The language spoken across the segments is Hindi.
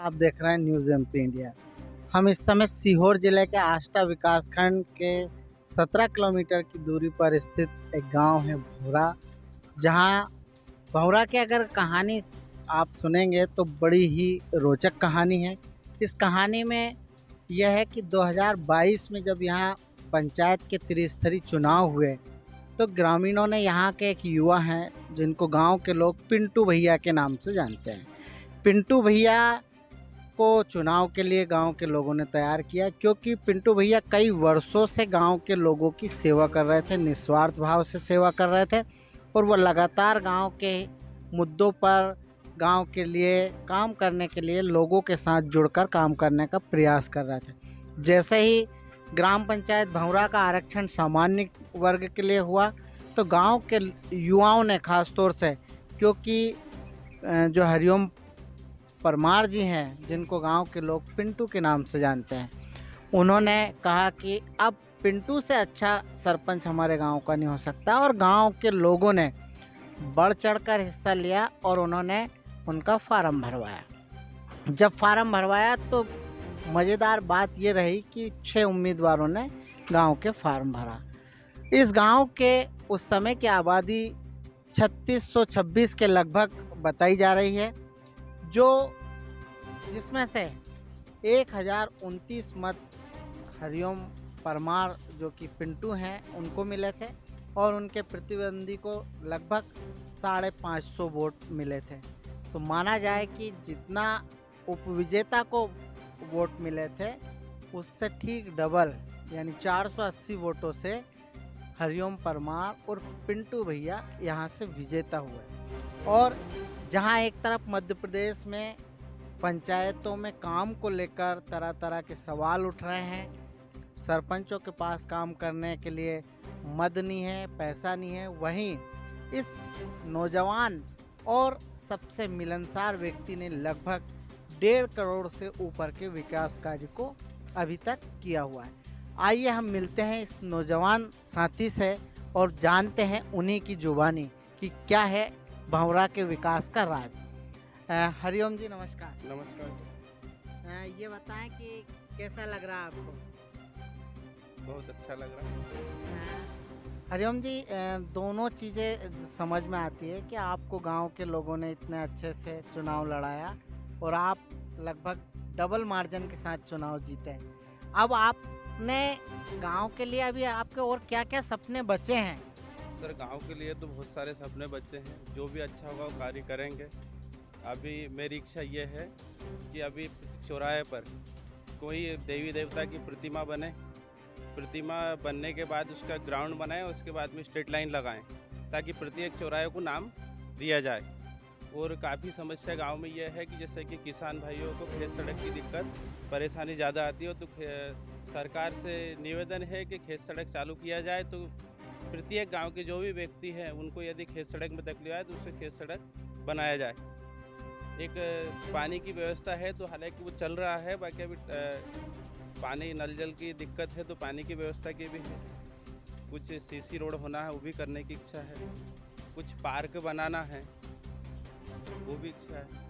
आप देख रहे हैं न्यूज़ एमपी इंडिया। हम इस समय सीहोर जिले के आष्टा विकासखंड के 17 किलोमीटर की दूरी पर स्थित एक गांव है भौरा। जहां भौरा की अगर कहानी आप सुनेंगे तो बड़ी ही रोचक कहानी है। इस कहानी में यह है कि 2022 में जब यहाँ पंचायत के त्रिस्तरीय चुनाव हुए तो ग्रामीणों ने, यहाँ के एक युवा हैं जिनको गांव के लोग पिंटू भैया के नाम से जानते हैं, पिंटू भैया को चुनाव के लिए गांव के लोगों ने तैयार किया, क्योंकि पिंटू भैया कई वर्षों से गांव के लोगों की सेवा कर रहे थे, निस्वार्थ भाव से सेवा कर रहे थे और वो लगातार गांव के मुद्दों पर, गांव के लिए काम करने के लिए लोगों के साथ जुड़कर काम करने का प्रयास कर रहे थे। जैसे ही ग्राम पंचायत भौरा का आरक्षण सामान्य वर्ग के लिए हुआ तो गांव के युवाओं ने, खास तौर से क्योंकि जो हरिओम परमार जी हैं जिनको गांव के लोग पिंटू के नाम से जानते हैं, उन्होंने कहा कि अब पिंटू से अच्छा सरपंच हमारे गांव का नहीं हो सकता। और गांव के लोगों ने बढ़ चढ़कर हिस्सा लिया और उन्होंने उनका फार्म भरवाया। जब फार्म भरवाया तो मज़ेदार बात ये रही कि 6 उम्मीदवारों ने गांव के फार्म भरा। इस गांव के उस समय की आबादी 3626 के लगभग बताई जा रही है, जिसमें से 1029 मत हरिओम परमार जो कि पिंटू हैं उनको मिले थे और उनके प्रतिद्वंदी को लगभग 550 वोट मिले थे। तो माना जाए कि जितना उपविजेता को वोट मिले थे उससे ठीक डबल, यानी 480 वोटों से हरिओम परमार और पिंटू भैया यहाँ से विजेता हुए। और जहाँ एक तरफ मध्य प्रदेश में पंचायतों में काम को लेकर तरह तरह के सवाल उठ रहे हैं, सरपंचों के पास काम करने के लिए मद नहीं है, पैसा नहीं है, वहीं इस नौजवान और सबसे मिलनसार व्यक्ति ने लगभग 1.5 करोड़ से ऊपर के विकास कार्य को अभी तक किया हुआ है। आइए हम मिलते हैं इस नौजवान साथी से और जानते हैं उन्हीं की जुबानी कि क्या है भौरा के विकास का राज। हरिओम जी नमस्कार। नमस्कार। ये बताएं कि कैसा लग रहा है आपको? बहुत अच्छा लग रहा है। हरिओम जी, दोनों चीज़ें समझ में आती है कि आपको गांव के लोगों ने इतने अच्छे से चुनाव लड़ाया और आप लगभग डबल मार्जिन के साथ चुनाव जीते। अब आपने गांव के लिए अभी आपके और क्या क्या सपने बचे हैं? सर, गांव के लिए तो बहुत सारे सपने बचे हैं, जो भी अच्छा होगा वो कार्य करेंगे। अभी मेरी इच्छा ये है कि अभी चौराहे पर कोई देवी देवता की प्रतिमा बने, प्रतिमा बनने के बाद उसका ग्राउंड बनाएं, उसके बाद में स्ट्रीट लाइन लगाएं ताकि प्रत्येक चौराहे को नाम दिया जाए। और काफ़ी समस्या गांव में यह है कि जैसे कि किसान भाइयों को खेत सड़क की दिक्कत परेशानी ज़्यादा आती है, तो सरकार से निवेदन है कि खेत सड़क चालू किया जाए, तो प्रत्येक गांव के जो भी व्यक्ति हैं उनको यदि खेत सड़क में तकलीफ आए तो उससे खेत सड़क बनाया जाए। एक पानी की व्यवस्था है तो हालांकि वो चल रहा है, बाकी अभी पानी नल जल की दिक्कत है तो पानी की व्यवस्था की भी है। कुछ सीसी रोड होना है वो भी करने की इच्छा है, कुछ पार्क बनाना है वो भी इच्छा है।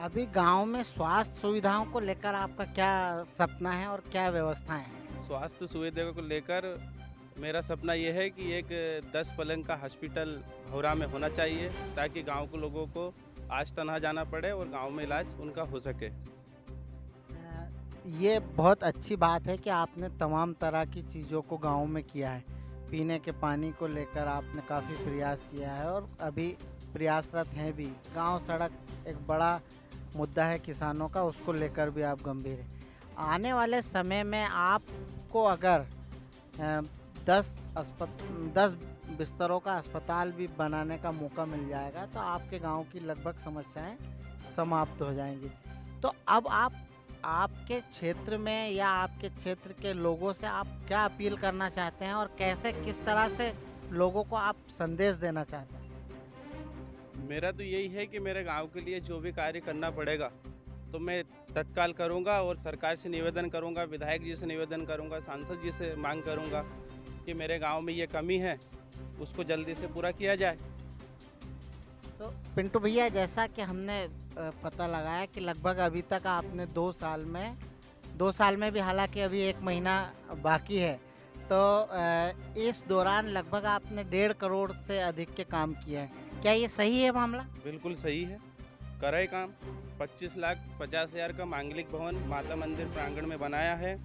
अभी गांव में स्वास्थ्य सुविधाओं को लेकर आपका क्या सपना है और क्या व्यवस्थाएं हैं? स्वास्थ्य सुविधा को लेकर मेरा सपना यह है कि एक 10 पलंग का हॉस्पिटल भौरा में होना चाहिए ताकि गांव के लोगों को आष्टा ना जाना पड़े और गांव में इलाज उनका हो सके। ये बहुत अच्छी बात है कि आपने तमाम तरह की चीज़ों को गांव में किया है। पीने के पानी को लेकर आपने काफ़ी प्रयास किया है और अभी प्रयासरत हैं भी। गांव सड़क एक बड़ा मुद्दा है किसानों का, उसको लेकर भी आप गंभीर हैं। आने वाले समय में आपको अगर 10 बिस्तरों का अस्पताल भी बनाने का मौका मिल जाएगा तो आपके गांव की लगभग समस्याएं समाप्त हो जाएंगी। तो अब आपके क्षेत्र में या आपके क्षेत्र के लोगों से आप क्या अपील करना चाहते हैं और कैसे, किस तरह से लोगों को आप संदेश देना चाहते हैं? मेरा तो यही है कि मेरे गांव के लिए जो भी कार्य करना पड़ेगा तो मैं तत्काल करूंगा और सरकार से निवेदन करूंगा, विधायक जी से निवेदन करूंगा, सांसद जी से मांग करूंगा कि मेरे गांव में ये कमी है उसको जल्दी से पूरा किया जाए। तो पिंटू भैया, जैसा कि हमने पता लगाया कि लगभग अभी तक आपने 2 साल में भी, हालांकि अभी 1 महीना बाकी है, तो इस दौरान लगभग आपने 1.5 करोड़ से अधिक के काम किए हैं। क्या ये सही है मामला? बिल्कुल सही है। करे काम 25,50,000 का मांगलिक भवन माता मंदिर प्रांगण में बनाया है।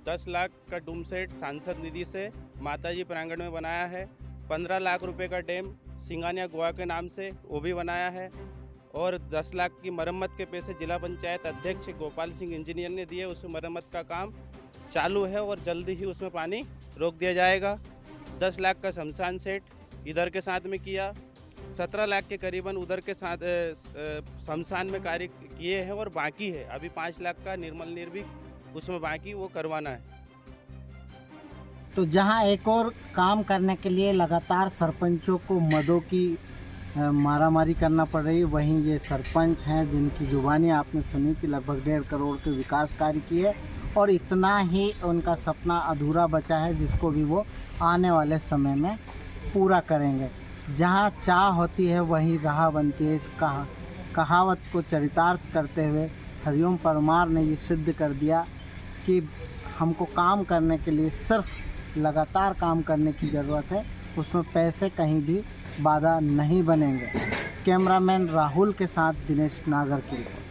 10 लाख का डूम सेट सांसद निधि से माताजी प्रांगण में बनाया है। 15 लाख रुपए का डैम सिंगानिया गोवा के नाम से वो भी बनाया है। और 10 लाख की मरम्मत के पैसे जिला पंचायत अध्यक्ष गोपाल सिंह इंजीनियर ने दिए। उसमें मरम्मत का काम चालू है और जल्दी ही उसमें पानी रोक दिया जाएगा। 10 लाख का शमशान सेट इधर के साथ में किया। 17 लाख के करीबन उधर के साथ शमशान में कार्य किए हैं और बाकी है अभी 5 लाख का निर्मल निर्भिक उसमें बाकी वो करवाना है। तो जहां एक और काम करने के लिए लगातार सरपंचों को मदों की मारामारी करना पड़ रही, वहीं ये सरपंच हैं जिनकी जुबानी आपने सुनी कि लगभग 1.5 करोड़ के विकास कार्य किए और इतना ही उनका सपना अधूरा बचा है जिसको भी वो आने वाले समय में पूरा करेंगे। जहां चाह होती है वहीं राह बनती है। इस कहावत को चरितार्थ करते हुए हरिओम परमार ने ये सिद्ध कर दिया कि हमको काम करने के लिए सिर्फ लगातार काम करने की ज़रूरत है, उसमें पैसे कहीं भी बाधा नहीं बनेंगे। कैमरामैन राहुल के साथ दिनेश नागर की रिपोर्ट।